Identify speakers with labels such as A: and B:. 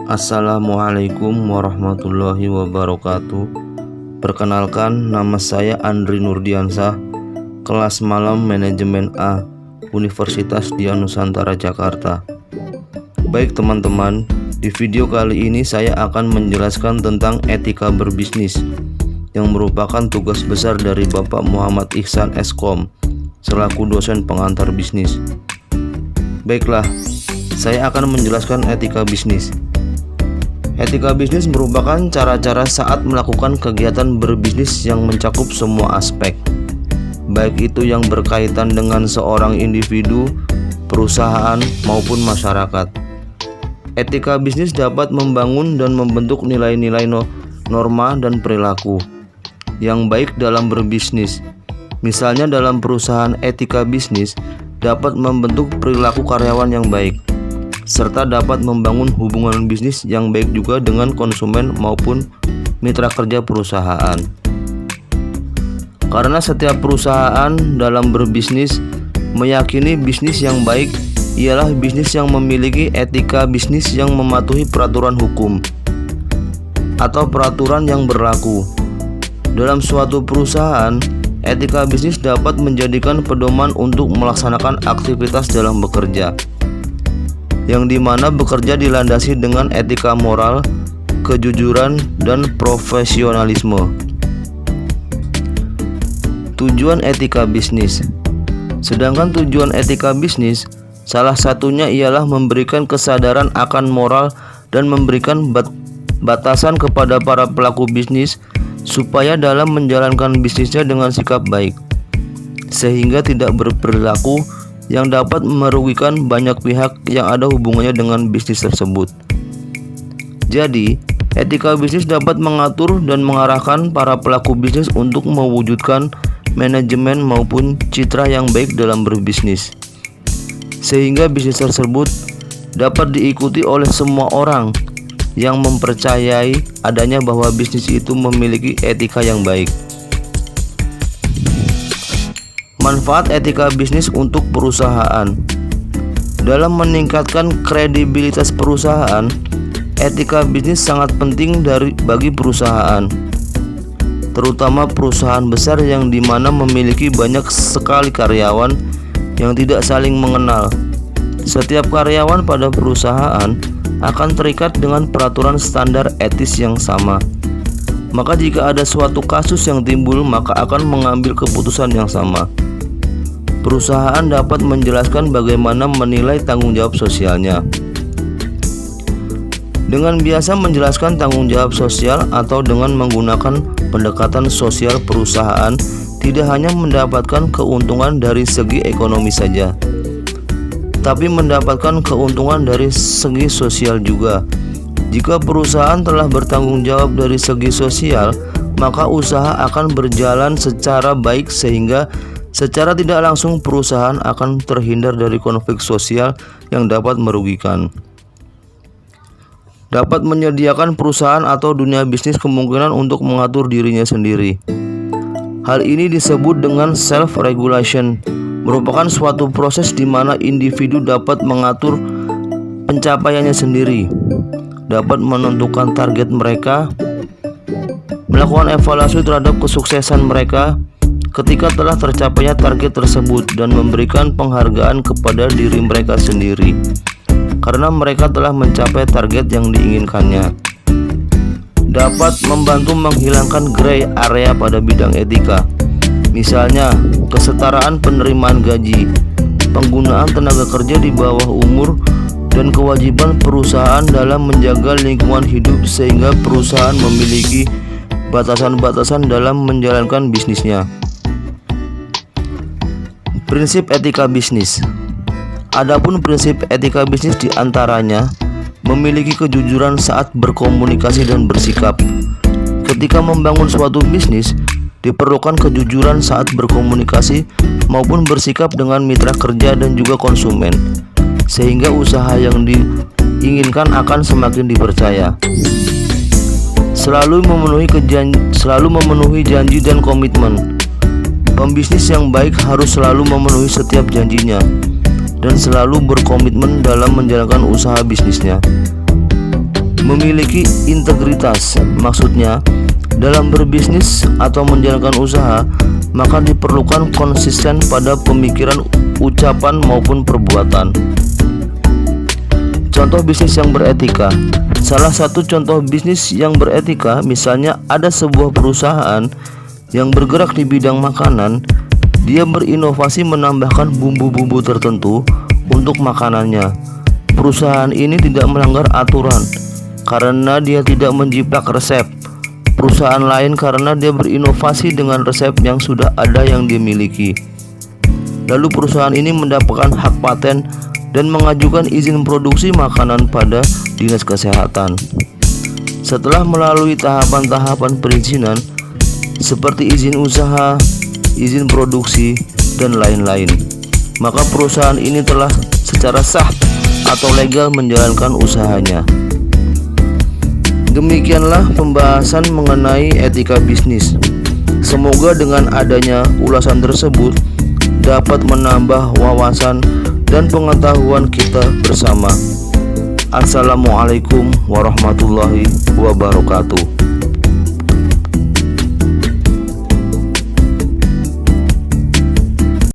A: Assalamualaikum warahmatullahi wabarakatuh. Perkenalkan, nama saya Andri Nurdiansah, kelas malam manajemen A, Universitas Dian Nusantara Jakarta. Baik teman-teman, di video kali ini saya akan menjelaskan tentang etika berbisnis yang merupakan tugas besar dari Bapak Muhammad Ihsan Eskom selaku dosen pengantar bisnis. Baiklah, saya akan menjelaskan etika bisnis. Etika bisnis merupakan cara-cara saat melakukan kegiatan berbisnis yang mencakup semua aspek, baik itu yang berkaitan dengan seorang individu, perusahaan, maupun masyarakat. Etika bisnis dapat membangun dan membentuk nilai-nilai norma dan perilaku yang baik dalam berbisnis. Misalnya dalam perusahaan, etika bisnis dapat membentuk perilaku karyawan yang baik, serta dapat membangun hubungan bisnis yang baik juga dengan konsumen maupun mitra kerja perusahaan. Karena setiap perusahaan dalam berbisnis meyakini bisnis yang baik ialah bisnis yang memiliki etika bisnis yang mematuhi peraturan hukum atau peraturan yang berlaku. Dalam suatu perusahaan, etika bisnis dapat menjadikan pedoman untuk melaksanakan aktivitas dalam bekerja, yang dimana bekerja dilandasi dengan etika moral, kejujuran, dan profesionalisme. Tujuan etika bisnis. Sedangkan tujuan etika bisnis, salah satunya ialah memberikan kesadaran akan moral dan memberikan batasan kepada para pelaku bisnis supaya dalam menjalankan bisnisnya dengan sikap baik, sehingga tidak berperilaku yang dapat merugikan banyak pihak yang ada hubungannya dengan bisnis tersebut. Jadi, etika bisnis dapat mengatur dan mengarahkan para pelaku bisnis untuk mewujudkan manajemen maupun citra yang baik dalam berbisnis, sehingga bisnis tersebut dapat diikuti oleh semua orang yang mempercayai adanya bahwa bisnis itu memiliki etika yang baik. Manfaat etika bisnis untuk perusahaan. Dalam meningkatkan kredibilitas perusahaan, etika bisnis sangat penting bagi perusahaan, terutama perusahaan besar yang dimana memiliki banyak sekali karyawan yang tidak saling mengenal. Setiap karyawan pada perusahaan akan terikat dengan peraturan standar etis yang sama. Maka jika ada suatu kasus yang timbul, maka akan mengambil keputusan yang sama. Perusahaan dapat menjelaskan bagaimana menilai tanggung jawab sosialnya. Dengan biasa menjelaskan tanggung jawab sosial atau dengan menggunakan pendekatan sosial, perusahaan tidak hanya mendapatkan keuntungan dari segi ekonomi saja, tapi mendapatkan keuntungan dari segi sosial juga. Jika perusahaan telah bertanggung jawab dari segi sosial, maka usaha akan berjalan secara baik sehingga secara tidak langsung perusahaan akan terhindar dari konflik sosial yang dapat merugikan. Dapat menyediakan perusahaan atau dunia bisnis kemungkinan untuk mengatur dirinya sendiri. Hal ini disebut dengan self-regulation, merupakan suatu proses di mana individu dapat mengatur pencapaiannya sendiri, dapat menentukan target mereka, melakukan evaluasi terhadap kesuksesan mereka ketika telah tercapainya target tersebut, dan memberikan penghargaan kepada diri mereka sendiri karena mereka telah mencapai target yang diinginkannya. Dapat membantu menghilangkan gray area pada bidang etika, misalnya kesetaraan penerimaan gaji, penggunaan tenaga kerja di bawah umur, dan kewajiban perusahaan dalam menjaga lingkungan hidup sehingga perusahaan memiliki batasan-batasan dalam menjalankan bisnisnya. Prinsip etika bisnis. Adapun prinsip etika bisnis diantaranya memiliki kejujuran saat berkomunikasi dan bersikap. Ketika membangun suatu bisnis, diperlukan kejujuran saat berkomunikasi maupun bersikap dengan mitra kerja dan juga konsumen, sehingga usaha yang diinginkan akan semakin dipercaya. Selalu memenuhi janji dan komitmen. Pembisnis yang baik harus selalu memenuhi setiap janjinya dan selalu berkomitmen dalam menjalankan usaha bisnisnya. memiliki integritas. Maksudnya, dalam berbisnis atau menjalankan usaha, maka diperlukan konsisten pada pemikiran, ucapan maupun perbuatan. Contoh bisnis yang beretika. Salah satu contoh bisnis yang beretika, misalnya ada sebuah perusahaan yang bergerak di bidang makanan. Dia berinovasi menambahkan bumbu-bumbu tertentu untuk makanannya. Perusahaan ini tidak melanggar aturan karena dia tidak menjiplak resep. Perusahaan lain karena dia berinovasi dengan resep yang sudah ada yang dimiliki. Lalu perusahaan ini mendapatkan hak paten dan mengajukan izin produksi makanan pada Dinas Kesehatan. Setelah melalui tahapan-tahapan perizinan seperti izin usaha, izin produksi, dan lain-lain, maka perusahaan ini telah secara sah atau legal menjalankan usahanya. Demikianlah pembahasan mengenai etika bisnis. Semoga dengan adanya ulasan tersebut dapat menambah wawasan dan pengetahuan kita bersama. Assalamualaikum warahmatullahi wabarakatuh.